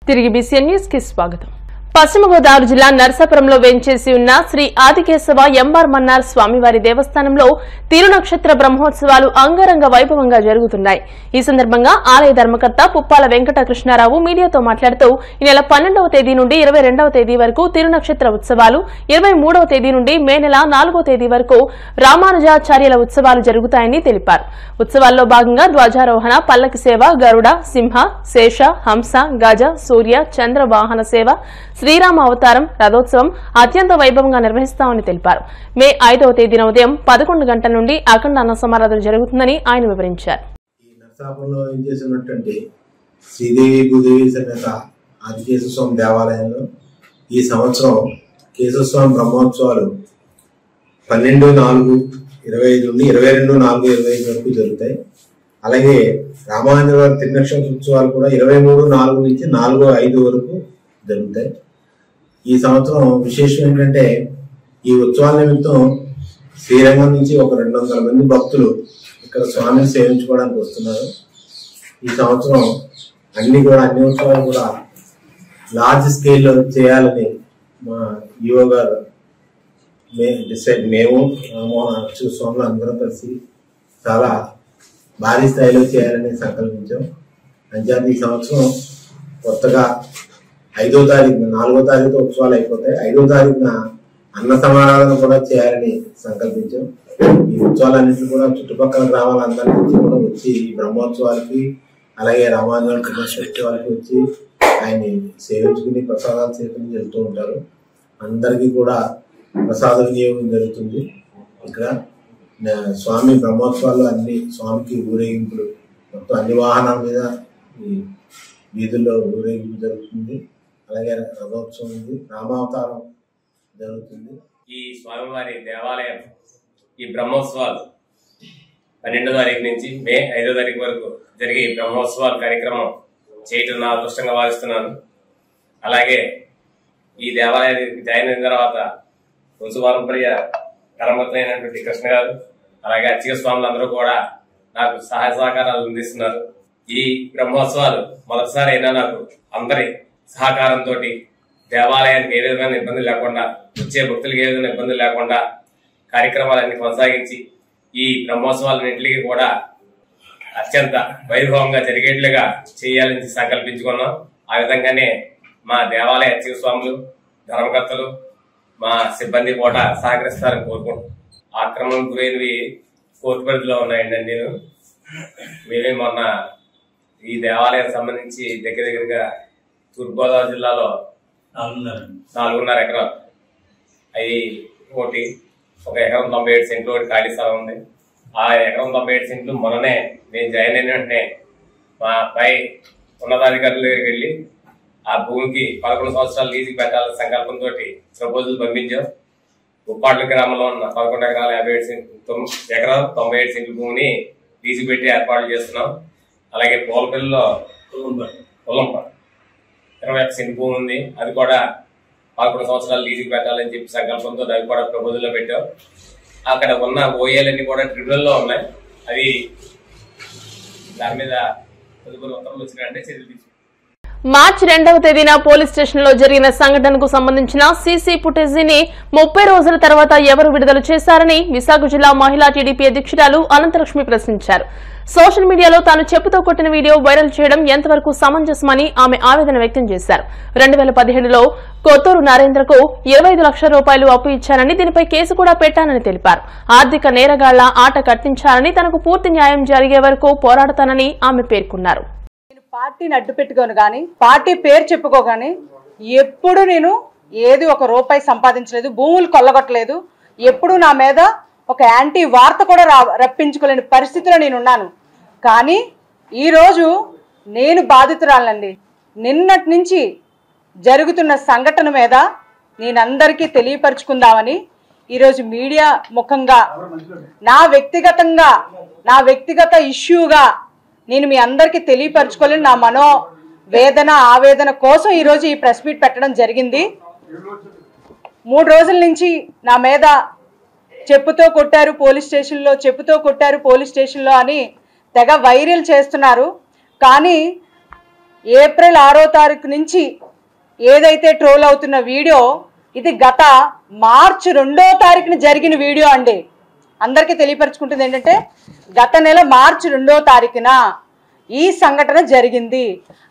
తిరిగి BCN news కి స్వాగతం. పశ్చిమ గోదావరి జిల్లా నర్సాపురంలో వెంచేసి ఉన్న శ్రీ ఆదికేశవ ఎంఆర్ మన్నార్ స్వామివారి దేవస్థానంలో తిరునక్షత్ర బ్రహ్మోత్సవాలు అంగరంగ వైభవంగా జరుగుతున్నాయి. ఈ సందర్భంగా ఆలయ ధర్మకర్త పుప్పాల వెంకట కృష్ణారావు మీడియాతో మాట్లాడుతూ ఈ నెల 12వ తేదీ నుండి 22వ తేదీ వరకు తిరునక్షత్ర ఉత్సవాలు, 23వ తేదీ నుండి మే నెల 4వ తేదీ వరకు రామానుజాచార్యుల ఉత్సవాలు జరుగుతాయని తెలిపారు. ఉత్సవాల్లో భాగంగా ధ్వజారోహణ, పల్లకి సేవ, గరుడ, సింహ, శేష, హంస, గజ, సూర్య, చంద్ర వాహన సేవ, శ్రీరామ అవతారం, రథోత్సవం అత్యంత వైభవంగా నిర్వహిస్తామని తెలిపారు. మే 5వ తేదీన ఉదయం 11 గంటల నుండి అఖండ అన్న సమారాధన జరుగుతుందని ఆయన వివరించారు. ఈ నర్సాపురంలో ఏం చేసినటువంటి శ్రీదేవి భూదేవి సమేత ఆదికేశవ స్వామి దేవాలయంలో ఈ సంవత్సరం కేశవస్వామి బ్రహ్మోత్సవాలు 12/4/25 నుండి 22/4/25 వరకు జరుగుతాయి. అలాగే రామానుజ వారి తిరునక్షత్ర ఉత్సవాలు కూడా 23/4 నుంచి 4/5 వరకు జరుగుతాయి. ఈ సంవత్సరం విశేషం ఏంటంటే ఈ ఉత్సవాల నిమిత్తం శ్రీరంగం నుంచి ఒక 200 మంది భక్తులు ఇక్కడ స్వామిని సేవించుకోవడానికి వస్తున్నారు. ఈ సంవత్సరం అన్ని ఉత్సవాలు కూడా లార్జ్ స్కేల్లో చేయాలని మా ఈఓ గారు మేము రామ్మోహన్ అచ్చు స్వాములు అందరం కలిసి చాలా భారీ స్థాయిలో చేయాలని సంకల్పించాం. అంచేత ఈ సంవత్సరం కొత్తగా 5వ తారీఖున 4వ తారీఖుతో ఉత్సవాలు అయిపోతాయి. 5వ తారీఖున అన్న సమారాధన కూడా చేయాలని సంకల్పించాం. ఈ ఉత్సవాలన్నింటినీ కూడా చుట్టుపక్కల గ్రామాలందరి నుంచి కూడా వచ్చి ఈ బ్రహ్మోత్సవాలకి అలాగే రామానుజ ఉత్సవాలకి వచ్చి ఆయన్ని సేవించుకుని ప్రసాదాలు సేవించి వెళ్తూ ఉంటారు. అందరికీ కూడా ప్రసాద వినియోగం జరుగుతుంది. ఇక్కడ స్వామి బ్రహ్మోత్సవాల్లో అన్ని స్వామికి ఊరేగింపులు మొత్తం అన్ని వాహనాల మీద ఈ వీధుల్లో ఊరేగింపు జరుగుతుంది. అలాగే రథోత్సవం ఉంది, రామావతారం జరుగుతుంది. ఈ స్వామివారి దేవాలయం ఈ బ్రహ్మోత్సవాలు 12వ తారీఖు నుంచి మే 5వ తారీఖు వరకు జరిగే ఈ బ్రహ్మోత్సవాల కార్యక్రమం చేయటం నా అదృష్టంగా భావిస్తున్నాను. అలాగే ఈ దేవాలయానికి జాయిన్ అయిన తర్వాత వంశపారంపర్య ధర్మకర్తైనటువంటి కృష్ణ గారు అలాగే అర్చక స్వాములు అందరూ కూడా నాకు సహాయ సహకారాలు అందిస్తున్నారు. ఈ బ్రహ్మోత్సవాలు మొదటిసారి అయినా నాకు అందరి సహకారంతో దేవాలయానికి ఏ విధమైన ఇబ్బంది లేకుండా, వచ్చే భక్తులకు ఏ విధమైన ఇబ్బంది లేకుండా కార్యక్రమాలన్నీ కొనసాగించి ఈ బ్రహ్మోత్సవాలన్నింటికి కూడా అత్యంత వైభవంగా జరిగేట్లుగా చేయాలని సంకల్పించుకున్నాం. ఆ విధంగానే మా దేవాలయ అర్చక స్వాములు, ధర్మకర్తలు, మా సిబ్బంది కూడా సహకరిస్తారని కోరుకుంటున్నాం. ఆక్రమణ గురైనవి కోర్టు పరిధిలో ఉన్నాయండి. మేమే మొన్న ఈ దేవాలయానికి సంబంధించి దగ్గరగా తూర్పుగోదావరి జిల్లాలో 4.5 ఎకరాలు అవి ఒక ఎకరం 97 సెంట్లు ఒకటి ఖాళీ స్థలం ఉంది. ఆ ఎకరం 97 సెంట్లు మొన్ననే నేను జాయిన్ అయిన వెంటనే మా పై ఉన్నతాధికారుల దగ్గరికి వెళ్ళి ఆ భూమికి 11 సంవత్సరాలు లీజుకి పెట్టాలని సంకల్పంతో ప్రపోజల్ పంపించాం. ఉప్పాట్ల గ్రామంలో ఉన్న 11 ఎకరాల 97 సెంట్ల భూమిని లీజు పెట్టి ఏర్పాట్లు చేస్తున్నాం. అలాగే పోలపల్లిలో పొలంప 21 సెంట్ భూమి ఉంది. అది కూడా 11 సంవత్సరాలు లీజుకి పెట్టాలని చెప్పి సంకల్పంతో అవి కూడా ప్రపోజల్లో పెట్టాం. అక్కడ ఉన్న ఓఏలన్నీ కూడా ట్రిబ్యునల్లో ఉన్నాయి. అవి దాని మీద తదుపరి ఉత్తర్వులు వచ్చినాయంటే చర్యలు తీసుకుంటాం. మార్చి 2వ తేదీన పోలీస్ స్టేషన్ లో జరిగిన సంఘటనకు సంబంధించిన సీసీ ఫుటేజీని 30 రోజుల తర్వాత ఎవరు విడుదల చేశారని విశాఖ జిల్లా మహిళా టీడీపీ అధ్యక్షురాలు అనంతలక్ష్మి ప్రశ్నించారు. సోషల్ మీడియాలో తాను చెప్పుతో కొట్టిన వీడియో వైరల్ చేయడం ఎంతవరకు సమంజసమని ఆమె ఆవేదన వ్యక్తం చేశారు. 2017లో కొత్తూరు నరేంద్రకు 25 లక్షల రూపాయలు అప్పు ఇచ్చారని, దీనిపై కేసు కూడా పెట్టానని తెలిపారు. ఆర్థిక నేరగాళ్ల ఆట కట్టించారని, తనకు పూర్తి న్యాయం జరిగే వరకు పోరాడతానని ఆమె పేర్కొన్నారు. పార్టీని అడ్డు పెట్టుకోను కానీ, పార్టీ పేరు చెప్పుకోగాని ఎప్పుడు నేను ఏది ఒక రూపాయి సంపాదించలేదు, భూములు కొల్లగొట్టలేదు. ఎప్పుడు నా మీద ఒక యాంటీ వార్త కూడా రప్పించుకోలేని పరిస్థితిలో నేనున్నాను. కానీ ఈరోజు నేను బాధితురాలండి. నిన్నటి నుంచి జరుగుతున్న సంఘటన మీద నేను అందరికీ తెలియపరుచుకుందామని ఈరోజు మీడియా ముఖంగా నా వ్యక్తిగత ఇష్యూగా నేను మీ అందరికీ తెలియపరచుకోలేని నా మనోవేదన ఆవేదన కోసం ఈరోజు ఈ ప్రెస్ మీట్ పెట్టడం జరిగింది. 3 రోజుల నుంచి నా మీద చెప్పుతో కొట్టారు పోలీస్ స్టేషన్లో అని తెగ వైరల్ చేస్తున్నారు. కానీ ఏప్రిల్ 6వ తారీఖు నుంచి ఏదైతే ట్రోల్ అవుతున్న వీడియో ఇది గత మార్చి 2వ తారీఖున జరిగిన వీడియో అండి. అందరికీ తెలియపరచుకుంటుంది ఏంటంటే గత నెల మార్చి 2వ తారీఖున ఈ సంఘటన జరిగింది.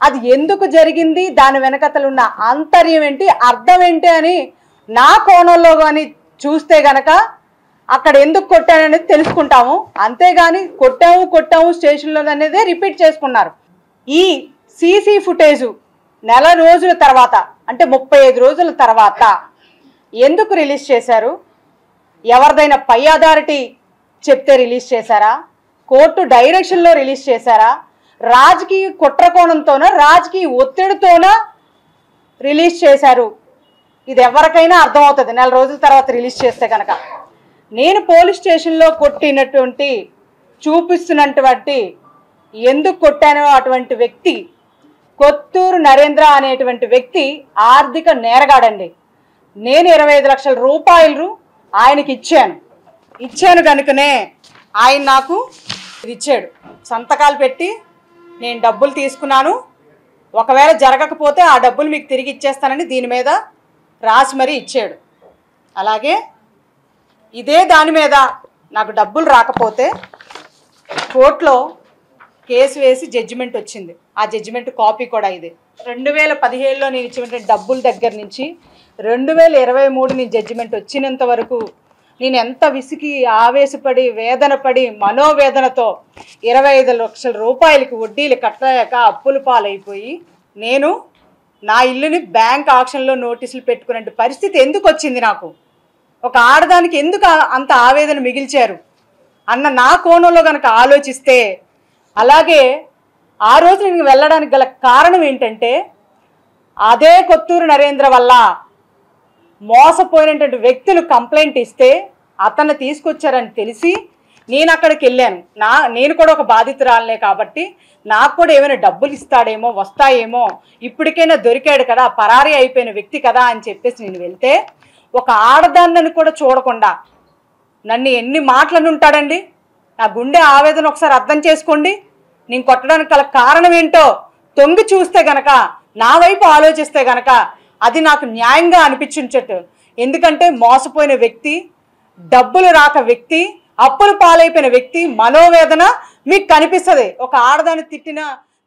అది ఎందుకు జరిగింది, దాని వెనకతలు ఉన్న ఆంతర్యం ఏంటి, అర్థం ఏంటి అని నా కోణంలో కానీ చూస్తే గనక అక్కడ ఎందుకు కొట్టాననేది తెలుసుకుంటాము. అంతేగాని కొట్టాము స్టేషన్లో అనేది రిపీట్ చేసుకున్నారు. ఈ సీసీ ఫుటేజు నెల రోజుల తర్వాత అంటే 35 రోజుల తర్వాత ఎందుకు రిలీజ్ చేశారు? ఎవరిదైనా పై అథారిటీ చెప్తే రిలీజ్ చేశారా? కోర్టు డైరెక్షన్లో రిలీజ్ చేశారా? రాజకీయ కుట్రకోణంతోనో రాజకీయ ఒత్తిడితోనో రిలీజ్ చేశారు. ఇది ఎవరికైనా అర్థమవుతుంది నెల రోజుల తర్వాత రిలీజ్ చేస్తే కనుక. నేను పోలీస్ స్టేషన్లో కొట్టినటువంటి చూపిస్తున్నటువంటి ఎందుకు కొట్టానో అటువంటి వ్యక్తి కొత్తూరు నరేంద్ర అనేటువంటి వ్యక్తి ఆర్థిక నేరగాడండి. నేను 25 లక్షల రూపాయలు ఆయనకి ఇచ్చాను కనుకనే ఆయన నాకు ఇది ఇచ్చాడు. సంతకాలు పెట్టి నేను డబ్బులు తీసుకున్నాను, ఒకవేళ జరగకపోతే ఆ డబ్బులు మీకు తిరిగి ఇచ్చేస్తానని దీని మీద రాసి మరీ ఇచ్చాడు. అలాగే ఇదే దాని మీద నాకు డబ్బులు రాకపోతే కోర్టులో కేసు వేసి జడ్జిమెంట్ వచ్చింది. ఆ జడ్జిమెంట్ కాపీ కూడా ఇది. 2017లో నేను ఇచ్చినటువంటి డబ్బుల దగ్గర నుంచి 2023 ని జడ్జిమెంట్ వచ్చినంత వరకు నేను ఎంత విసిగి ఆవేశపడి వేదనపడి మనోవేదనతో 25 లక్షల రూపాయలకి వడ్డీలు కట్టలేక అప్పుల పాలైపోయి నేను నా ఇల్లుని బ్యాంక్ ఆక్షన్లో నోటీసులు పెట్టుకునే పరిస్థితి ఎందుకు వచ్చింది? నాకు ఒక ఆడదానికి ఎందుకు అంత ఆవేదన మిగిల్చారు అన్న నా కోణంలో కనుక ఆలోచిస్తే, అలాగే ఆ రోజు నేను వెళ్ళడానికి గల కారణం ఏంటంటే అదే కొత్తూరు నరేంద్ర వల్ల మోసపోయినటువంటి వ్యక్తులు కంప్లైంట్ ఇస్తే అతన్ని తీసుకొచ్చారని తెలిసి నేను అక్కడికి వెళ్ళాను. నేను కూడా ఒక బాధితురాలనే కాబట్టి నాకు కూడా ఏమైనా డబ్బులు ఇస్తాడేమో, వస్తాయేమో, ఇప్పటికైనా దొరికాడు కదా, పరారీ అయిపోయిన వ్యక్తి కదా అని చెప్పేసి నేను వెళ్తే ఒక ఆడదాన్నని కూడా చూడకుండా నన్ను ఎన్ని మాటలను ఉంటాడండి. నా గుండె ఆవేదన ఒకసారి అర్థం చేసుకోండి. నేను కొట్టడానికి గల కారణం ఏంటో తొంగి చూస్తే గనక, నా వైపు ఆలోచిస్తే గనక అది నాకు న్యాయంగా అనిపించుంచట్టు. ఎందుకంటే మోసపోయిన వ్యక్తి, డబ్బులు రాక వ్యక్తి, అప్పులు పాలైపోయిన వ్యక్తి మనోవేదన మీకు కనిపిస్తుంది. ఒక ఆడదాన్ని తిట్టిన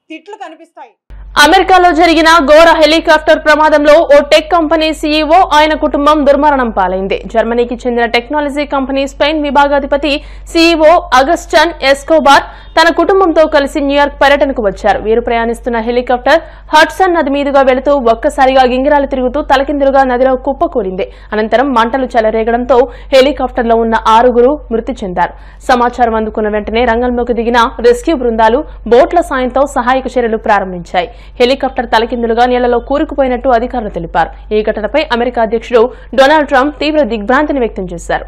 తిట్లు కనిపిస్తాయి. అమెరికాలో జరిగిన ఘోర హెలికాప్టర్ ప్రమాదంలో ఓ టెక్ కంపెనీ సీఈఓ ఆయన కుటుంబం దుర్మరణం పాలైంది. జర్మనీకి చెందిన టెక్నాలజీ కంపెనీ స్పెయిన్ విభాగాధిపతి సీఈఓ అగస్టన్ ఎస్కోబార్ తన కుటుంబంతో కలిసి న్యూయార్క్ పర్యటనకు వచ్చారు. వీరు ప్రయాణిస్తున్న హెలికాప్టర్ హడ్సన్ నది మీదుగా వెళుతూ ఒక్కసారిగా గింగిరాలు తిరుగుతూ తలకిందులుగా నదిలో కుప్పకూలింది. అనంతరం మంటలు చెలరేగడంతో హెలికాప్టర్లో ఉన్న 6గురు మృతి చెందారు. సమాచారం అందుకున్న వెంటనే రంగంలోకి దిగిన రెస్క్యూ బృందాలు బోట్ల సాయంతో సహాయక చర్యలు ప్రారంభించాయి. హెలికాప్టర్ తలకిందులుగా నీళ్లలో కూరుకుపోయినట్టు అధికారులు తెలిపారు. ఈ ఘటనపై అమెరికా అధ్యక్షుడు డొనాల్డ్ ట్రంప్ తీవ్ర దిగ్భ్రాంతిని వ్యక్తం చేశారు.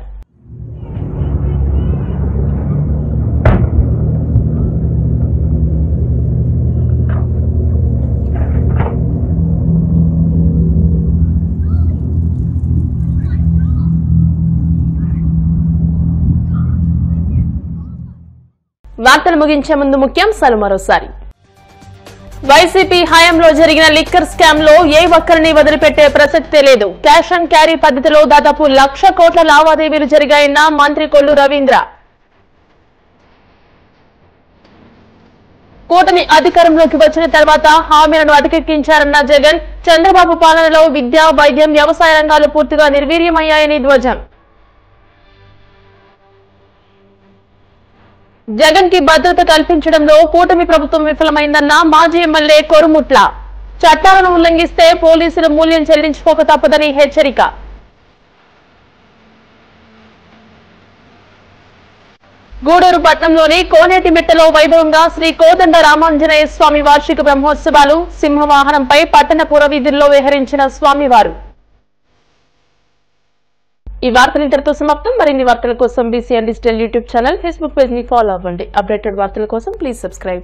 వార్తలు ముగించే ముందు ముఖ్యాంశాలు మరోసారి. వైసీపీ హయాంలో జరిగిన లిక్కర్ స్కామ్ లో ఏ ఒక్కరిని వదిలిపెట్టే ప్రసక్తే లేదు. క్యాష్ అండ్ క్యారీ పద్ధతిలో దాదాపు 1,00,000 కోట్ల లావాదేవీలు జరిగాయన్న మంత్రి కొల్లు రవీంద్ర. కూటమి అధికారంలోకి వచ్చిన తర్వాత హామీలను అటకెక్కించారన్న జగన్. చంద్రబాబు పాలనలో విద్య, వైద్యం, వ్యవసాయ రంగాలు పూర్తిగా నిర్వీర్యమయ్యాయని ధ్వజం. జగన్ కి భద్రత కల్పించడంలో కూటమి ప్రభుత్వం విఫలమైందన్న మాజీ ఎమ్మెల్యే కొరుముట్ల. చట్టాలను ఉల్లంఘిస్తే పోలీసులు మూల్యం చెల్లించుకోక తప్పదని హెచ్చరిక. గూడూరు పట్టణంలోని కోనేటిమిట్టలో వైభవంగా శ్రీ కోదండ రామాంజనేయ స్వామి వార్షిక బ్రహ్మోత్సవాలు. సింహవాహనంపై పట్టణ పురవీధుల్లో విహరించిన స్వామివారు. ఈ వార్తలు ఇంతటితో సమాప్తం. మరిన్ని వార్తల కోసం BCN digital YouTube channel, Facebook page ని ఫాలో అవ్వండి. అప్డేటెడ్ వార్తల కోసం ప్లీజ్ సబ్స్క్రైబ్.